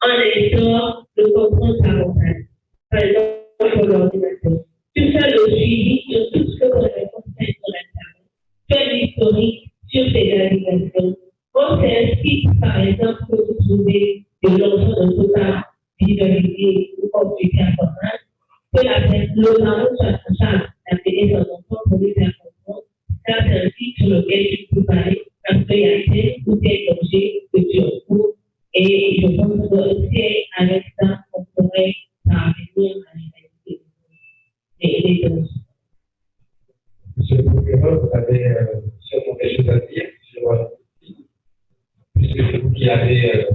en étant le contrôle parental. Par exemple, pour l'ordinateur. Tu fais le suivi sur tout ce que l'on conseille sur Internet. Fais l'historique sur tes navigations. On s'inscrit, par exemple, que vous trouvez des leçons de totale visualisée ou compliquée à comprendre, que le parent soit en charge d'appeler son enfant pour lui faire comprendre. Ça, c'est un site sur lequel tu peux parler parce qu'il y a tel ou tel objet que tu retrouves. Et je pense que c'est avec ça qu'on pourrait parvenir à l'égalité des deux. Monsieur le procureur, vous avez sûrement des choses à dire sur puisque c'est vous qui avez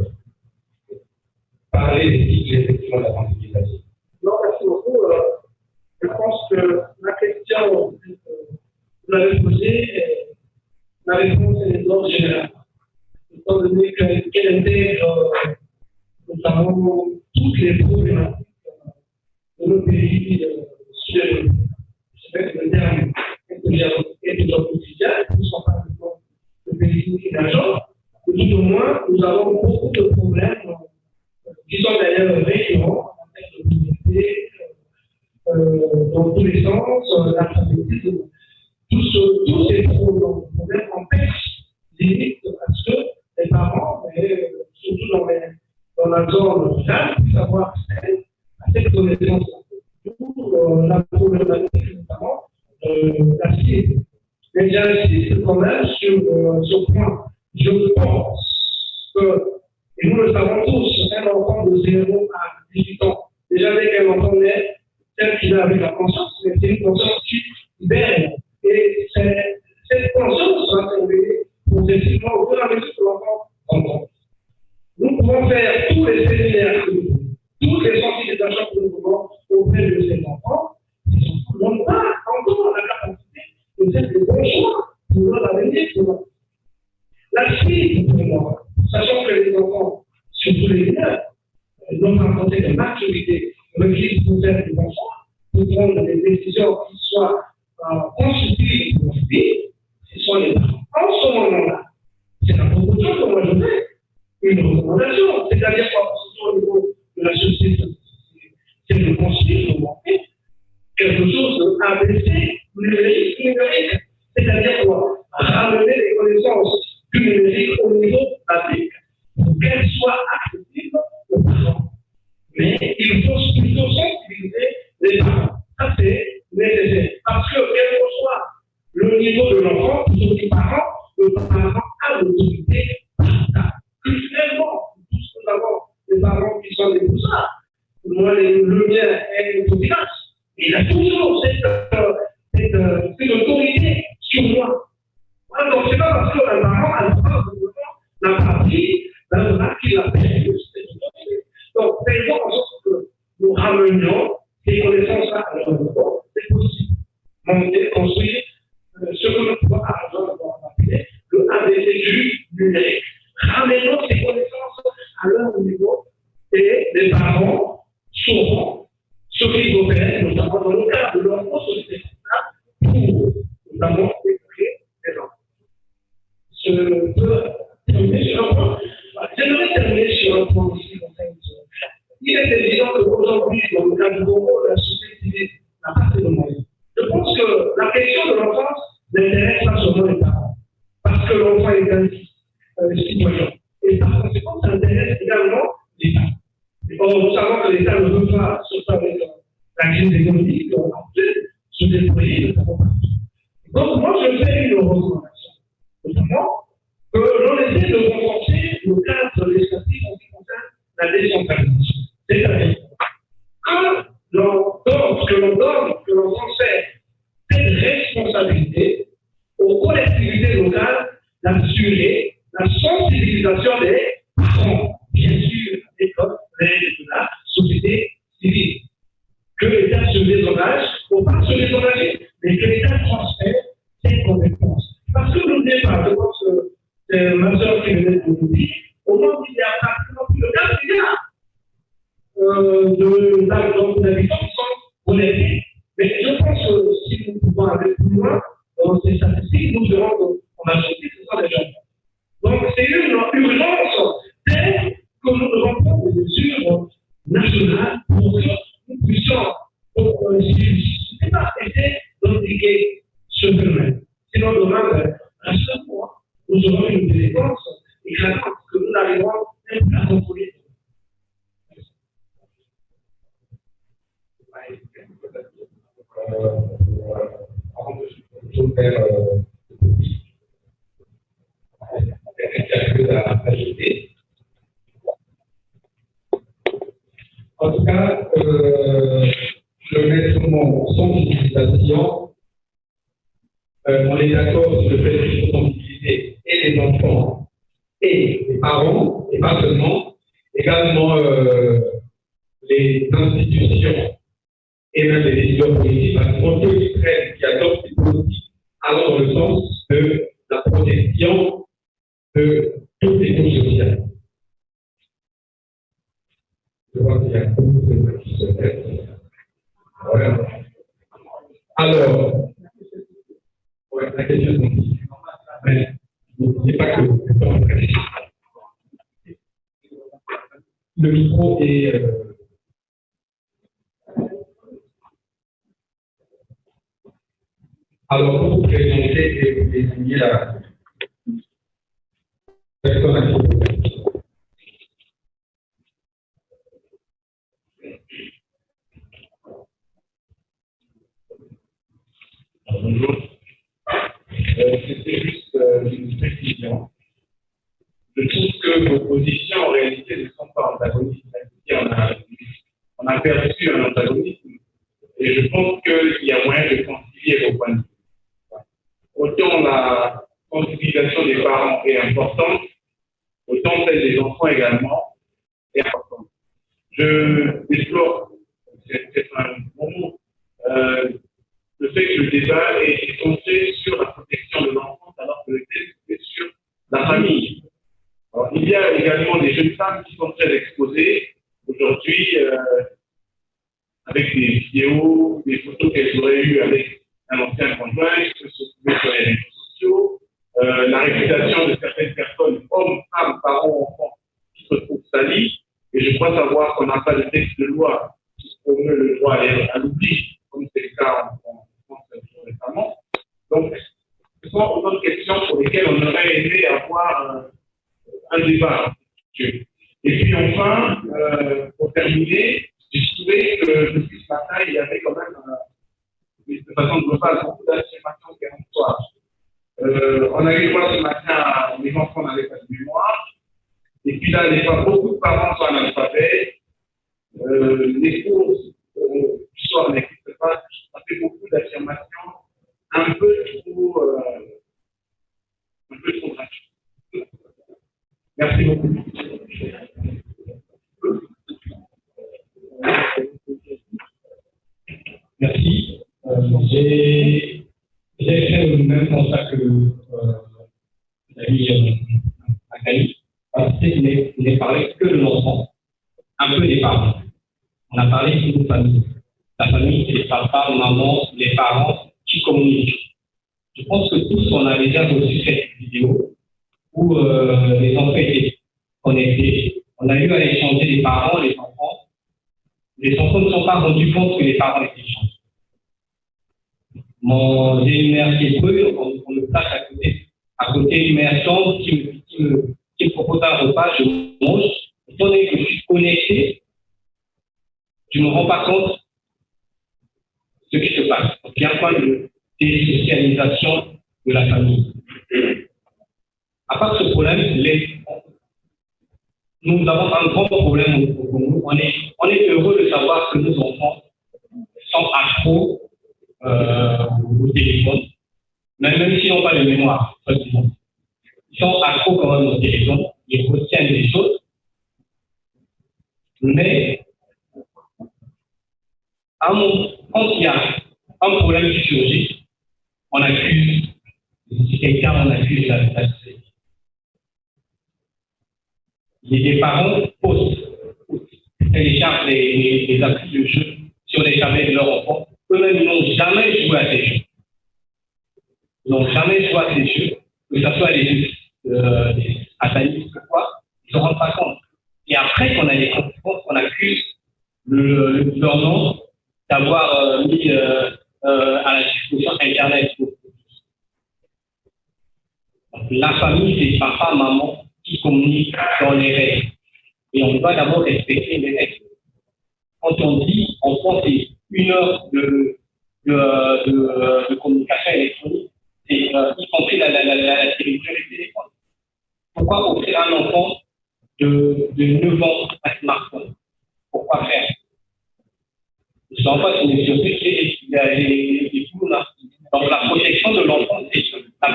parlé des cycles effectivement de la sensibilisation. Non, merci beaucoup. Je pense que la question que vous avez posée, la réponse est d'ordre général. Étant donné qu'elle intègre notamment toutes les problématiques de nos pays sud-américains. Je sais que le terme est déjà quotidien, nous ne sommes pas de pays émergents, mais tout au moins, nous avons beaucoup de problèmes qui sont d'ailleurs récurrents en termes de mobilité, dans tous les sens, l'alphabétisme, tous ces problèmes empêchent limite à ce que les parents, mais surtout dans la zone rurale, puissent avoir accès à cette connaissance. La problématique notamment la cible. Mais j'insiste quand même sur ce point. Je pense que, et nous le savons tous, un enfant de 0 à 18 ans, déjà dès qu'un enfant naît, celle qu'il a avec la conscience, mais c'est une conscience qui belle. Et cette conscience va s'élever progressivement au fur et à mesure que l'enfant comprend. Nous pouvons faire tous les séminaires que nous voulons, toutes les sensibilisations que nous voulons auprès de ces enfants. Ces enfants n'ont pas encore la capacité de faire des bons choix pour leur avenir. La cible pour moi, sachant que les enfants, surtout les mineurs, n'ont pas rencontré de maturité requise pour faire des bons choix, pour prendre des décisions qui soient constructives pour leur vie, ce sont les parents. En ce moment-là, c'est la proposition que moi je fais, une recommandation, c'est-à-dire qu'au niveau de la société, c'est de construire, de monter quelque chose de ABC numérique, c'est-à-dire quoi? Ramener les connaissances du numérique au niveau basique pour qu'elles soient accessibles aux parents. Mais il faut sensibiliser les parents. Ça, c'est nécessaire. Parce que, quel que soit le niveau de l'enfant, pour les parents, le parent a l'autorité parentale. Culturellement, tous nous avons des parents qui sont des poussards. Moi, le mien est autodidacte. Il a toujours cette autorité sur moi. Voilà, donc, c'est pas parce qu'un parent a le droit de n'a pas pris, qu'il a perdu cette autorité. Donc, faisons en sorte que nous ramenions ces connaissances-là à leur niveau. C'est possible. Monter, construire ce que nous pouvons appeler le ABC du numérique. Ramenons ces connaissances à leur niveau et les parents sauront ce qu'il faut faire, notamment dans le cadre de leur société, pour notamment éduquer les enfants. Je peux terminer sur un point. J'aimerais terminer sur un point aussi. Il est évident qu'aujourd'hui, dans le cadre du Congo, la société civile n'a pas fait de moyens. Je pense que la question de l'enfance n'intéresse pas seulement les parents, parce que l'enfant est un citoyen. Et par conséquent, ça intéresse également l'État. Or, nous savons que l'État ne veut pas, surtout avec la crise économique, se déployer, notamment partout. Donc, moi, je fais une recommandation, notamment, que l'on essaie de renforcer le cadre législatif en ce qui concerne la décentralisation. C'est-à-dire que l'on transfère cette responsabilité aux collectivités locales d'assurer la sensibilisation des parents, bien sûr, avec l'aide de la société civile. Que l'État se désengage, ou pas se désengager, mais que l'État transfère ses compétences. Parce que n'oubliez pas, je pense que c'est ma soeur qui venait de vous dire, au moment où il y a pratiquement plus de 4 milliards d'habitants qui sont connectés. Mais je pense que si nous pouvons aller plus loin dans ces statistiques, nous verrons qu'en majorité, ce sont des jeunes. Donc, c'est une urgence dès que nous devons prendre des mesures s'impliquer sur eux-mêmes. Sinon, demain, à chaque fois, nous aurons une délinquance éclatante que nous n'arriverons même pas à contrôler. Avant de se faire quelque chose à ajouter. En tout cas, je mets sur mon sensibilisation. On est d'accord sur le fait qu'il faut sensibiliser et les enfants et les parents, et pas seulement, également les institutions et même les décideurs politiques, parce qu'on peut extraire qui adoptent ces politiques allant dans le sens de la protection de toutes les couches sociales. Je vois qu'il y a beaucoup de gens qui se mettent. Voilà. Alors, ouais, la question est compliquée. Mais n'oubliez pas que le micro est. Alors, pour vous présenter et vous désigner la personne à qui vous parlez. Bonjour. C'était juste une précision. Je trouve que vos positions en réalité ne sont pas antagonistes. On a perçu un antagonisme et je pense qu'il y a moyen de concilier vos points de vue. Autant la sensibilisation des parents est importante, autant celle des enfants également est importante. Je déplore, c'est un bon mot, le fait que le débat est centré sur la protection de l'enfance alors que le texte est sur la famille. Alors, il y a également des jeunes femmes qui sont très exposées aujourd'hui avec des vidéos, des photos qu'elles auraient eues avec un ancien conjoint qui se trouvaient sur les réseaux sociaux, la réputation de certaines personnes, hommes, femmes, parents, enfants, qui se trouvent salis. Et je crois savoir qu'on n'a pas de texte de loi qui promeut le droit à l'oubli, comme c'est le cas en France récemment. Donc, ce sont autant de questions pour lesquelles on aurait aimé avoir un débat. Et puis enfin, pour terminer, j'ai trouvé que depuis ce matin, il y avait quand même, de façon globale, beaucoup d'affirmations péremptoires. On a eu droit ce matin, les enfants n'avaient pas de mémoire. Et puis là, beaucoup de parents sont analphabètes. Les cours du soir n'existent pas. Ça fait beaucoup d'affirmations un peu trop gratuites. Merci beaucoup. Merci. J'ai fait le même constat que l'ami Akali, parce qu'il n'est parlé que de l'enfant, un peu des parents. On a parlé de famille. La famille, c'est papa, maman, les parents qui communiquent. Je pense que tous, on a déjà reçu cette vidéo où les enfants étaient connectés. On a eu à échanger les parents, les enfants. Les enfants ne sont pas rendus compte que les parents étaient échangés. J'ai une mère qui est brûle, on me place à côté d'une mère tendre qui me propose un repas, je mange. Étant donné que je suis connecté, je ne me rends pas compte de ce qui se passe. Donc, il y a un point de désocialisation de la famille. À part ce problème, nous avons un grand problème au Congo. On est heureux de savoir que nos enfants sont accros au téléphone, même s'ils n'ont pas de mémoire. Ils sont accros quand même au téléphone, ils retiennent des choses, mais quand il y a un problème qui surgit, on accuse quelqu'un, on accuse la société. Les parents téléchargent les applis de jeu sur les tablettes de leurs enfants. Eux-mêmes n'ont jamais joué à ces jeux. Ils n'ont jamais joué à ces jeux, que ce soit les jeux satanistes ou quoi, ils ne se rendent pas compte. Et après qu'on a les conséquences, on accuse leur nom d'avoir mis à la disposition Internet. La famille, c'est papa, maman qui communiquent dans les règles. Et on doit d'abord respecter les règles. Quand on dit, en France, c'est 1 heure de communication électronique, y compris la télévision et le téléphone. Pourquoi offrir un enfant de 9 ans un smartphone? Pourquoi faire? Je ne sais pas si les poules là. Donc la protection de l'enfant, c'est la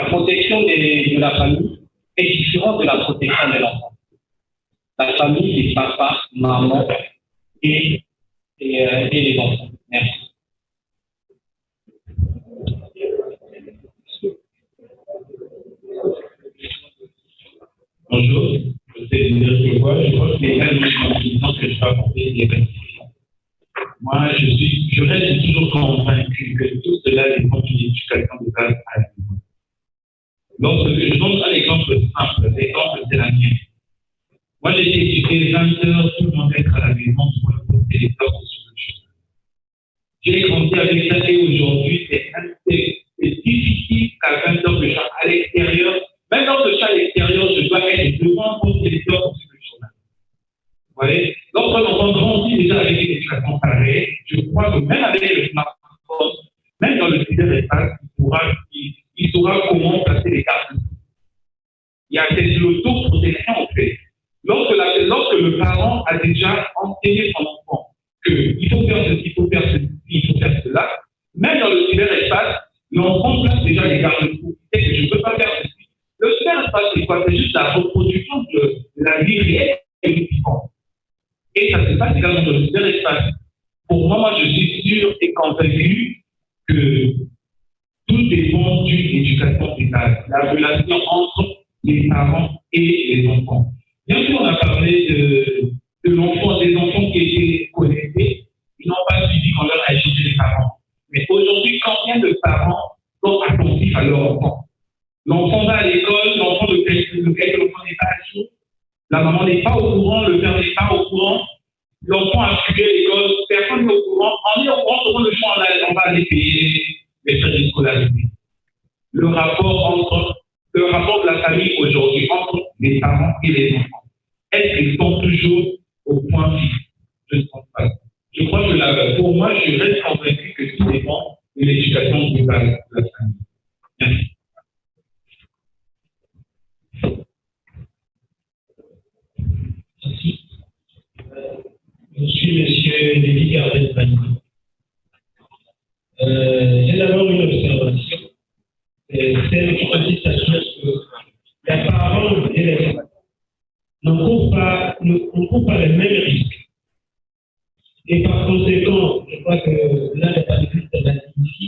protection de la famille est différente de la protection de l'enfant. La famille, c'est papa, maman et les enfants. Merci. Bonjour, je sais dire ce que je crois que les mêmes conditions que je peux apporter des rectifications. Moi, je reste toujours convaincu que tout cela dépend d'une éducation de base à la maison. Je donne un exemple simple, l'exemple c'est la mienne. Moi, j'ai été éduqué 20 heures, tout le monde être à la maison pour le poster les heures sur le chemin. J'ai grandi avec ça et aujourd'hui, c'est difficile qu'à 20 heures que je sois à l'extérieur. Même lorsque je suis à l'extérieur, je dois être devant pour les heures sur le chemin. Vous voyez? Lorsqu'un enfant grandit déjà avec une éducation pareille, je crois que même avec le smartphone, même dans le cyberespace, il saura comment placer les cartes. Il y a cette l'auto-protection en fait. Lorsque le parent a déjà enseigné son enfant qu'il faut faire ceci, il faut faire ceci, il faut faire cela, même dans le cyberespace, l'enfant place déjà les garde-fous. C'est que je ne peux pas faire ceci. Le cyberespace, c'est quoi? C'est juste la reproduction de la vie réelle et du vivant. Et ça se passe également dans le cyberespace. Pour moi, je suis sûr et convaincu que tout dépend d'une éducation pédale, la relation entre les parents et les enfants. Bien sûr, on a parlé de l'enfant, des enfants qui étaient connectés, ils n'ont pas suivi quand leur a changé les parents. Mais aujourd'hui, combien de parents sont attentifs à leur enfant? L'enfant va à l'école, l'enfant de quelqu'un l'enfant n'est pas à jour, la maman n'est pas au courant, le père n'est pas au courant, l'enfant a suivi l'école, personne n'est au courant, on est au courant, comment le choix on va aller payer les frais de scolarité. Le rapport de la famille aujourd'hui entre les parents et les enfants, est-ce qu'ils sont toujours au point fixe? Je ne pense pas. Je crois que pour moi, je reste convaincu que tout dépend de l'éducation globale de la famille. Merci. Merci. Je suis monsieur David Gardel-Pani. J'ai d'abord une observation. C'est une constatation que les parents et les enfants ne courent pas les mêmes risques. Et par conséquent, je crois que là, n'est pas de plus de la ici.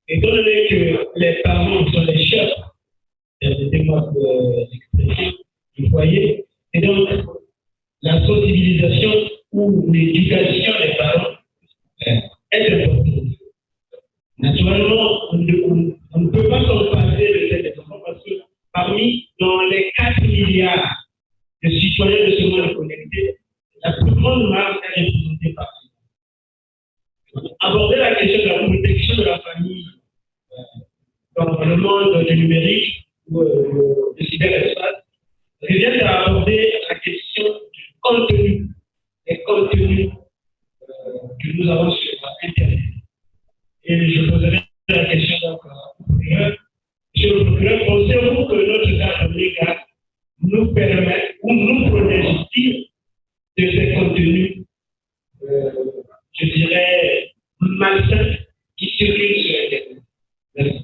Étant donné que les parents sont les chefs, permettez-moi l'expression, du foyer, et donc la sensibilisation ou l'éducation des parents est importante. Naturellement, on ne peut pas s'en passer de ces enfants parce que dans les 4 milliards de citoyens de ce monde connecté, la plus grande masse est représentée par eux. Aborder la question de la protection de la famille dans le monde du numérique ou du cyberespace revient à aborder la question du contenu, des contenus que nous avons sur Internet. Et je poserai la question donc au procureur. Monsieur le procureur, pensez-vous que notre cadre légal nous permet ou nous protège-t-il de ces contenus, je dirais, malsains qui circulent sur Internet? Merci.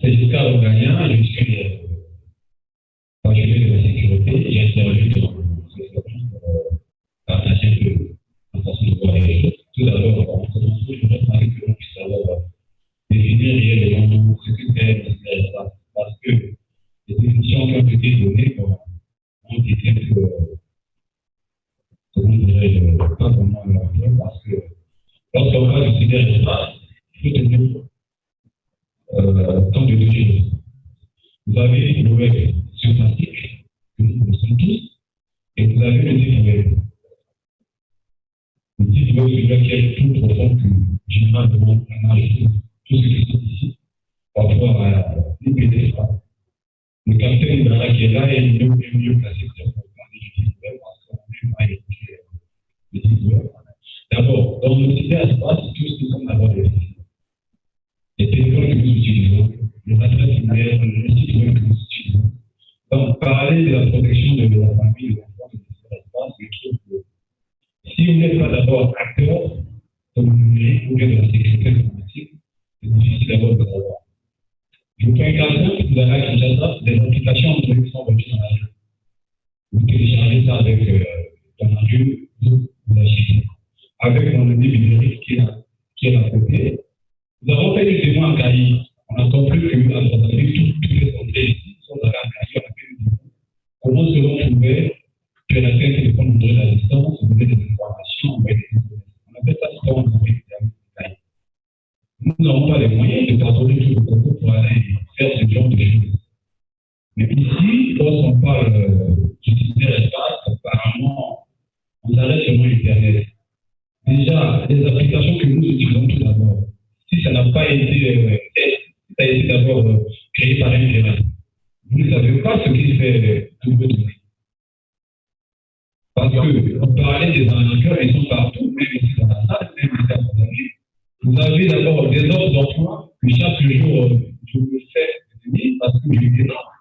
C'est le cas organien, je suis passionné de la sécurité et intervenu dans ce service partagé de la façon de voir les choses. Tout d'abord, en commençant, je voudrais que l'on puisse savoir définir réellement ce que c'est le cyberespace. Parce que les définitions qui ont été données ont été comment dirais-je, pas vraiment claires parce que lorsqu'on parle du cyberespace, il faut tenir compte de deux choses. Vous avez le web scientifique, que nous connaissons tous, et vous avez le site web. Le site web, c'est là qui est plus profond que généralement on a tout ce qui sont ici, par rapport à l'IPDF. Le capitaine Ibarra qui est là est mieux placé pour parler du site web parce qu'on a écouté le site web. D'abord, dans le cyberespace, tout ce qui sont d'abord les téléphones que nous utilisons, les adresses email, le site web que nous utilisons. Donc, parler de la protection de la famille, de l'enfant, du cyberespace, je trouve que si vous n'êtes pas d'abord acteur comme numérique ou bien de la sécurité informatique, c'est difficile d'abord de savoir. Je vous prends un cas simple, vous avez à Kinshasa, des applications Android qui sont reçues dans la rue. Vous téléchargez ça avec dans la rue, vous achetez. Avec mon ami numérique qui est à côté. Nous avons fait des témoins en Caï. On a compris que tout est centré ici, sans aller en Caï, on a fait des témoins. Comment cela pouvait placer un téléphone Android à distance, donner des informations, envoyer des informations. On appelle ça ce qu'on envoie des Caï. Nous n'avons pas les moyens de partager tout le concours pour aller faire ce genre de choses. Mais ici, lorsqu'on parle du cyberespace, apparemment, on s'arrête seulement Internet. Déjà, les applications que nous utilisons tout d'abord, si ça n'a pas été, ça a été d'abord créé par Internet, vous ne savez pas ce qui fait un nouveau donné. Parce qu'on parlait des arnaqueurs, ils sont partout, même ici dans la salle, même ici à Montagnier. Vous avez d'abord des offres d'emploi que chaque jour je me fais tenir parce que j'ai des normes.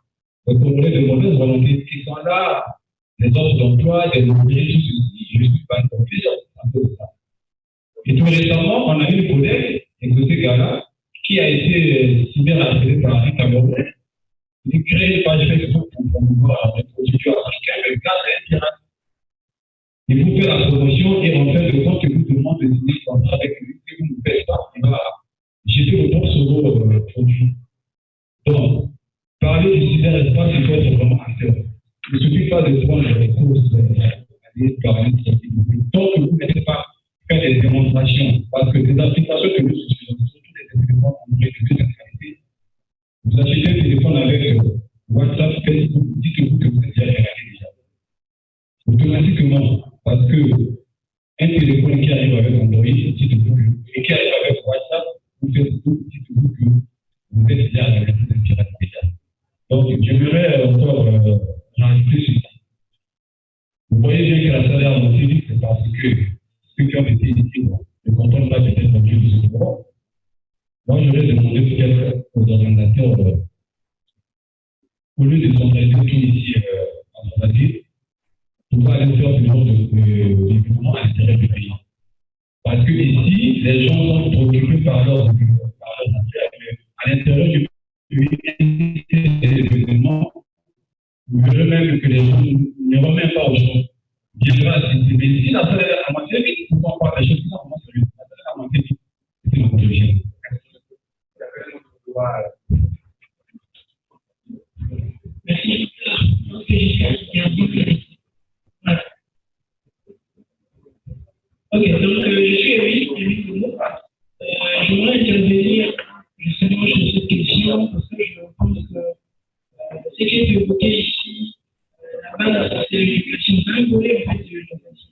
Donc, on aurait de mauvaises volontés qui sont là, les offres d'emploi, des ouvriers, tout ceci, je ne suis pas incompris, c'est un peu ça. Et tout récemment, on a eu une collègue, écoutez Gala, qui a été cyberharcelé par un Camerounais. Il a créé une page Facebook pour promouvoir des produits africains, mais grâce à un pirate. Il vous fait la promotion et en fait, de compte, il vous demande de signer un contrat avec lui. Si vous ne faites pas, il va jeter le nom sur vos produits. Donc, parler du cyberespace, il faut être vraiment acteur. Il ne suffit pas de prendre les courses, aller parler de cette idée. Tant que vous ne mettez pas faire des démonstrations, parce que des applications que nous utilisons, surtout des téléphones en de qualité, vous achetez un téléphone avec WhatsApp, Facebook, dites-vous que vous êtes déjà regardé déjà. Automatiquement, parce que un téléphone qui arrive avec Android, dites-vous que, et qui arrive avec WhatsApp ou Facebook, dites-vous que vous êtes déjà regardé de pirate déjà. Donc, j'aimerais encore rajouter ceci. Vous voyez bien que la salaire montée vite, c'est parce que ceux qui ont été ici, ne comprennent pas peut-être l'objet de ce droit. Moi, je vais demander peut-être aux organisateurs, au lieu de centraliser tout ici en Montagnier, pour aller faire ce genre d'événements à l'intérieur du pays. Parce que ici, les gens sont préoccupés par leurs affaires, mais à l'intérieur du pays, des événements, vous verrez même que les gens ne remettent pas aux gens. Bien sûr, mais si la salaire a monté vite, vous pouvez voir les choses qui sont vraiment sérieuses. La salaire a monté vite. C'est ma conclusion. Merci. Ok, donc je suis Émile Boumou. J'aimerais intervenir justement sur cette question parce que je pense que ce qui est évoqué ici, la base, c'est l'éducation. C'est un volet en fait de l'éducation.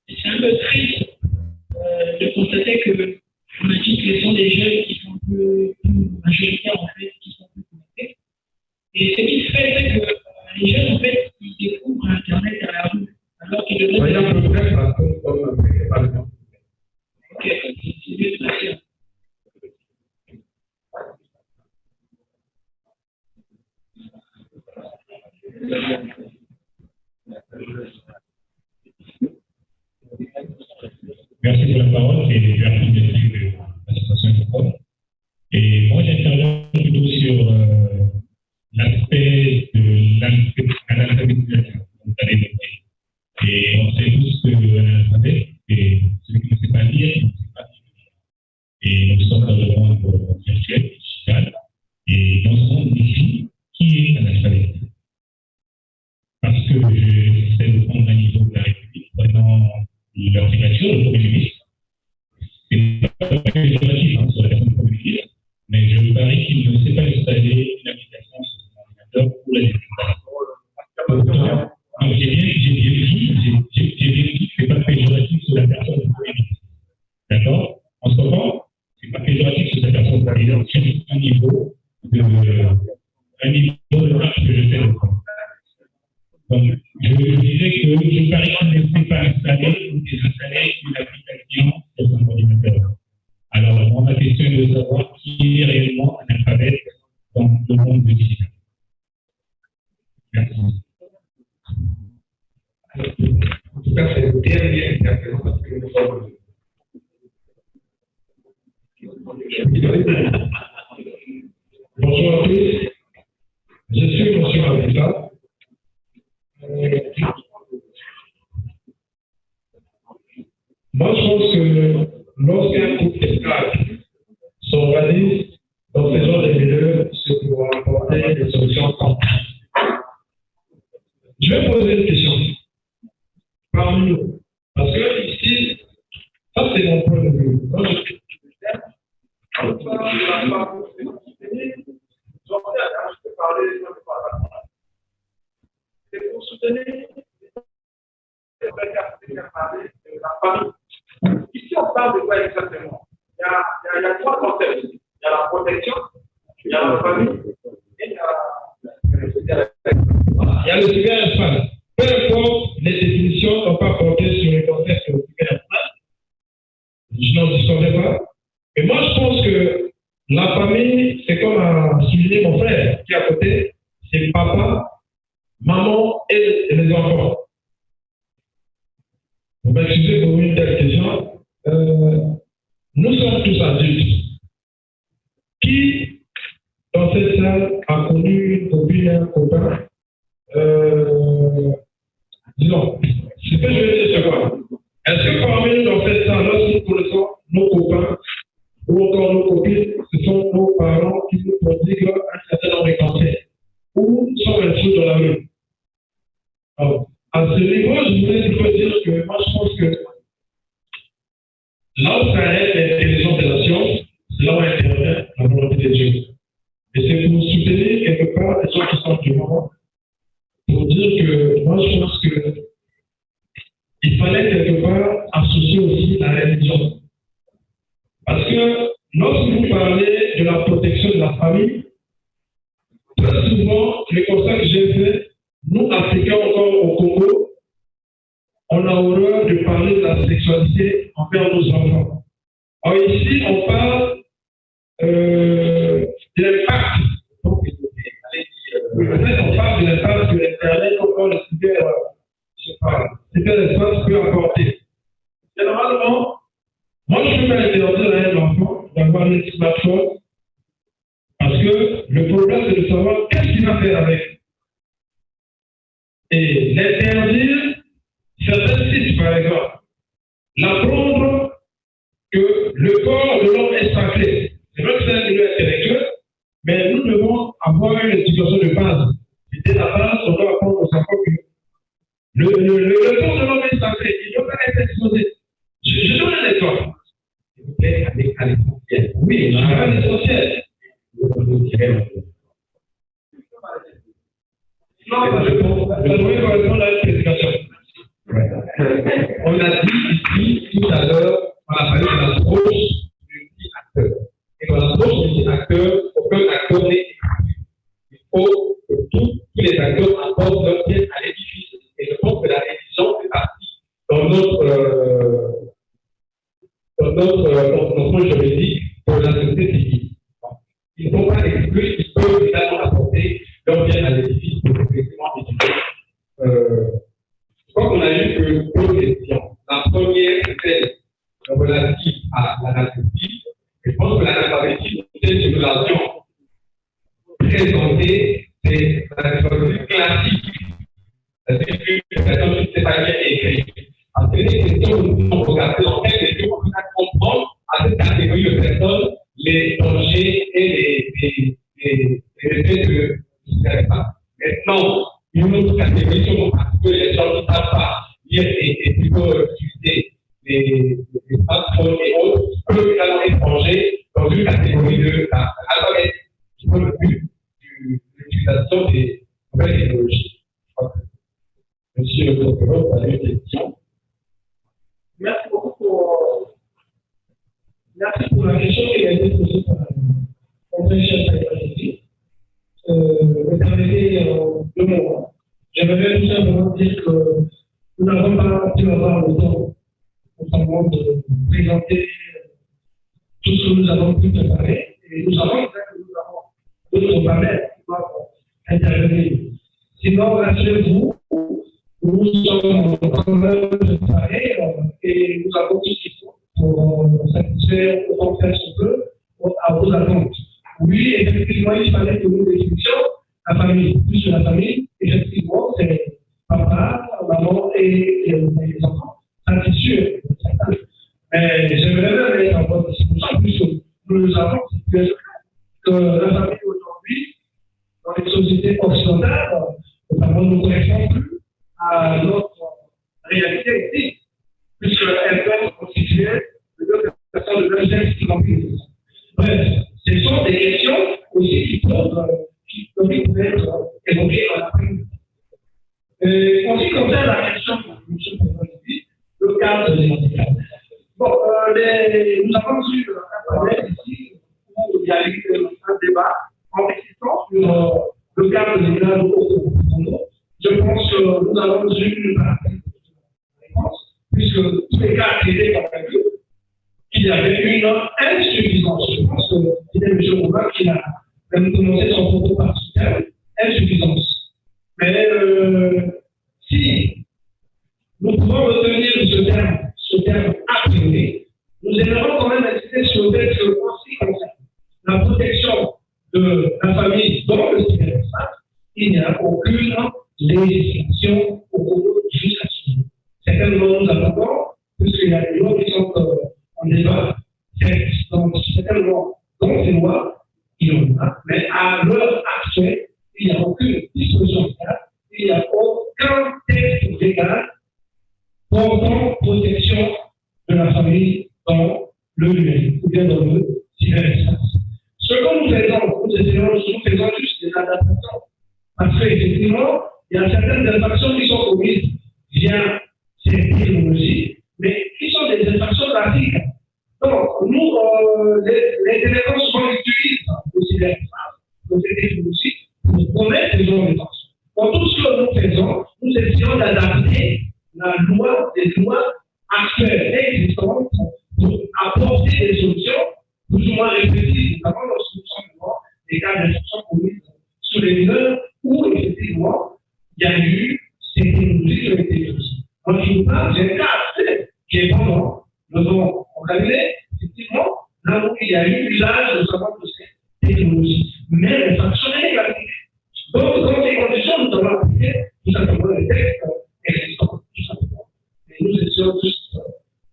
Et c'est un peu triste de constater que on a dit que ce sont des jeunes qui sont plus majoritaires en fait, qui sont plus connectés. Et ce qui se fait, c'est que les jeunes en fait, ils découvrent Internet à la rue. Alors qu'ils devraient. Voyons peut-être la chose comme par exemple. Ok, c'est bien de passer. Merci pour la parole et merci de la situation de l'Europe. Et moi, j'interviens plutôt sur l'aspect de l'alphabétisation. Et on sait tous que l'alphabet, et celui qui ne sait pas lire, il ne sait pas écrire. Et nous sommes dans le monde virtuel, digital, et dans ce monde ici, qui est un alphabet? Parce que c'est le prendre un niveau de la République, prenant leur signature, le Premier ministre. C'est pas péjoratif sur la personne du Premier ministre, mais je me parie qu'il ne sait pas D'accord? On se comprend? C'est pas péjoratif que cette personne soit leader sur un niveau de marche que je fais le corps. Donc, je disais que je parie qu'on ne sait pas installer ou désinstaller une application sur son ordinateur. Alors, ma question est de savoir qui est réellement un alphabet dans le monde du digital. Merci. En tout cas, c'est le dernier intervenant parce que nous sommes. Bonjour à tous. Je suis M. Avisa. Moi, je pense que lorsqu'un groupe d'esclaves s'organise dans ce genre de milieu, c'est pour apporter des solutions simples. Je vais poser une question parmi nous. Parce que ici, ça c'est mon point de vue. Moi, je suis c'est pour soutenir la famille. Ici, on parle de quoi exactement? Il y a trois concepts. Il y a la protection, il y a la famille et il y a le cyberespace. Peu importe, les définitions n'ont pas porté sur les concepts du cyberespace. Je n'en discordais pas. Mais moi, je pense que la famille, c'est comme a souligné mon frère qui est à côté, c'est papa, maman et les enfants. Vous m'excusez pour une telle question. Nous sommes tous adultes. Qui, dans cette salle, a connu une copine, un copain? Disons, ce que je veux dire, c'est quoi? Est-ce que parmi nous, dans cette salle, lorsque nous connaissons nos copains ou encore nos copines, ce sont nos parents qui nous prodiguent un certain nombre de conseils ou nous sommes intrus dans la rue? Alors, à ce niveau, je voulais dire que moi, je pense que là où ça aide l'intelligence de la science, c'est là où intervient la volonté de Dieu. Et c'est pour soutenir quelque part les gens qui sont du monde, pour dire que moi, je pense qu'il fallait quelque part associer aussi la religion. Parce que lorsque vous parlez de la protection de la famille, très souvent, le constat que j'ai fait, nous, Africains, encore au Congo, on a horreur de parler de la sexualité envers nos enfants. Alors ici, on parle de l'impact. Peut-être on parle de l'impact que l'Internet, encore le cyberespace peut apporter. Généralement, moi, je ne peux pas interdire à un enfant d'avoir un smartphone parce que le problème, c'est de savoir qu'est-ce qu'il va faire avec. Et l'interdire, certains sites, par exemple, l'apprendre que le corps de l'homme est sacré. C'est vrai que c'est un milieu intellectuel, mais nous devons avoir une éducation de base. Et dès la base, on doit apprendre aux enfants que le corps de l'homme est sacré. Il ne doit pas être exposé. Je donne un exemple. S'il vous plaît, à l'essentiel. Oui, je vais à l'essentiel. Non, je voudrais correspondre à une prédication. On a dit ici, tout à l'heure, on a parlé de l'approche multi-acteur. Et dans l'approche multi-acteur, aucun acteur n'est exclu. Il faut que tous les acteurs apportent leur pièce à l'édifice. Et je pense que la religion fait partie dans notre juridique pour la société civile. Ils ne sont pas exclus, ils peuvent également apporter leur bien à l'édifice pour effectivement éduquer. Je crois qu'on a eu que deux questions. La première, c'était relative à l'analphabétisme. Je pense que l'analphabétisme, c'est une relation présentée, c'est l'analphabétisme classique. C'est-à-dire que la personne ne sait pas bien écrire. Parce que les questions que nous avons regardées, en fait, c'est qu'on peut comprendre à cette catégorie de personnes les dangers et les effets de cyberespace. Maintenant, une autre catégorie, parce que les gens ne savent pas lire et plutôt utiliser les smartphones et autres, peuvent également être rangés dans une catégorie de l'alphabet, qui sont le but de l'utilisation des nouvelles technologies. Monsieur le procureur, vous avez une question. Merci beaucoup pour Merci pour la question qui a été posée par mon très cher Taïwanisi. Me permettez 2 mots. J'aimerais tout simplement dire que nous n'avons pas pu avoir le temps, notamment de présenter tout ce que nous avons pu préparer. Et nous savons que nous avons d'autres panels qui doivent intervenir. Sinon, rassurez-vous, nous sommes en train de préparer et nous avons tout ce qu'il faut pour satisfaire autant faire ce peu à vos attentes. Oui, effectivement, il fallait que nous définissions la famille. Plus que la famille, effectivement, c'est papa, maman et les enfants. Ça, c'est sûr, certain. Mais j'aimerais même mettre en votre discussion, puisque nous avons que la famille aujourd'hui, dans les sociétés occidentales, notamment, ne correspond plus à notre réalité ici, puisqu'elles peuvent constituer de 2 personnes de 2 sexes qui remplissent. Bref, ce sont des questions aussi qui peuvent être évoquées dans l'après-midi. En ce qui concerne la question que M. le Président dit, le cadre des handicapés. Bon, nous avons eu un panel ici où il y a eu un débat enrichissant sur le cadre des grades au Congo. Je pense que nous avons eu une partie de réponse, puisque tous les cas étaient convaincus qu'il y avait une insuffisance. Je pense que c'était M. Romain qui a même commencé son propos par ce terme, insuffisance. Mais si nous pouvons retenir ce terme a priori, nous aimerons quand même insister sur le fait que, en ce qui concerne la protection de la famille dans le cyberespace, il n'y a aucune législation au Congo jusqu'à ce jour. Certainement, nous attendons, puisqu'il y a des lois qui sont en débat, donc certainement, dans ces lois, il y en a, mais à l'heure actuelle, il n'y a aucune disposition légale, il n'y a aucun texte légal portant protection de la famille dans le numérique ou bien dans le cyberespace. Ce que nous faisons juste des adaptations. Parce qu'effectivement, il y a certaines infractions qui sont commises via ces technologies, mais qui sont des infractions graphiques. Donc, nous, les délinquants souvent utilisent le cyberespace, ces technologies, pour commettre des infractions. Dans tout ce que nous faisons, nous essayons d'adapter les lois actuelles et existantes pour apporter des solutions plus ou moins réfléchies, notamment lorsque nous sommes devant des cas d'infraction commises sur les mineurs où effectivement il y a eu ces technologies qui ont été utilisées. Donc, il nous parle d'un cas actuel qui est vraiment devant organiser, effectivement, là où il y a eu l'usage notamment de ces technologies. Mais les sanctions négatives. Donc, dans ces conditions, nous avons appliqué tout simplement les textes existants, tout simplement. Et nous essayons juste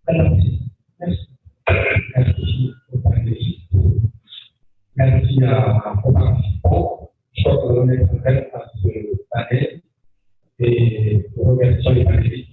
d'adapter. Merci. Merci aux panélistes. Merci aux participants. Je crois que l'on est prêt à ce panel et nous remercions les panélistes